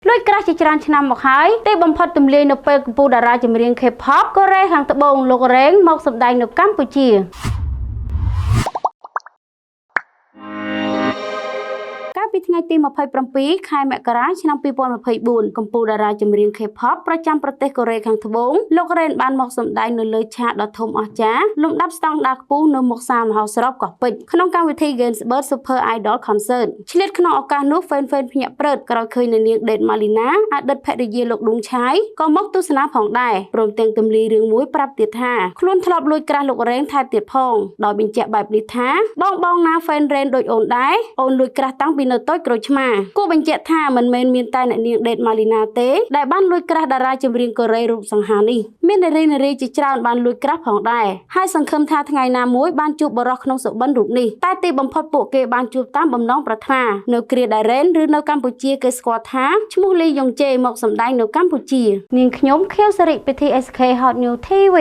លួចក្រាស់ជាច្រើនឆ្នាំមកហើយទីបំផុតទម្លាយនៅពេលកម្ពុជាតារាចម្រៀង K-pop កូរ៉េខាងត្បូងលោករ៉េងមកសម្ដែងនៅកម្ពុជាកាលពីថ្ងៃទី27 ខែមករាឆ្នាំ2024កម្ពុជាតារាចម្រៀង K-pop ប្រចាំប្រទេសកូរ៉េខាងត្បូងលោករ៉េងបានមកសម្ដែងនៅលើឆាកដ៏ធំអស្ចារ្យលំដាប់ស្តង់ដារខ្ពស់នៅមុខសាលមហោស្រពកោះពេជ្រក្នុងកម្មវិធី Gainsbourg Super Idol Concert ឆ្លៀតក្នុងឱកាសនោះហ្វេនភ្ញាក់ព្រឹតក្រោយឃើញនៅនាងដេតម៉ាលីណាអតីតភរិយាលោកឌុងឆាយក៏មកទស្សនាផងដែរព្រមទាំងទម្លាយរឿងមួយប្រាប់ទៀតថាខ្លួនធ្លាប់លួចក្រាស់លោករ៉េងថែមទៀតផងដោយបញ្ជាក់បែបនេះថាបងណាហ្វេនរ៉េនដូចអូនដែរអូនលួចក្រាស់តាំងពីនៅតូចក្រូចឆ្មាគូបញ្ជាក់ថាមិនមែនមានតែអ្នកនាងដេតម៉ាលីណាទេដែលបានលួចក្រាស់តារាចម្រៀងកូរ៉េរូបសង្ហានេះមាននារីជាច្រើនបានលួចក្រាស់ផងដែរហើយសង្ឃឹមថាថ្ងៃណាមួយបានជួបបរិសុទ្ធក្នុងសុបិនរូបនេះតែទីបំផុតពួកគេបានជួបតាមបំណងប្រាថ្នានៅគ្រាដែលរ៉េនឬនៅកម្ពុជាគេស្គាល់ថាឈ្មោះលីយ៉ុងជេមកសម្ដែងនៅកម្ពុជានាងខ្ញុំខៀវសិរិពីធី SK Hot New TV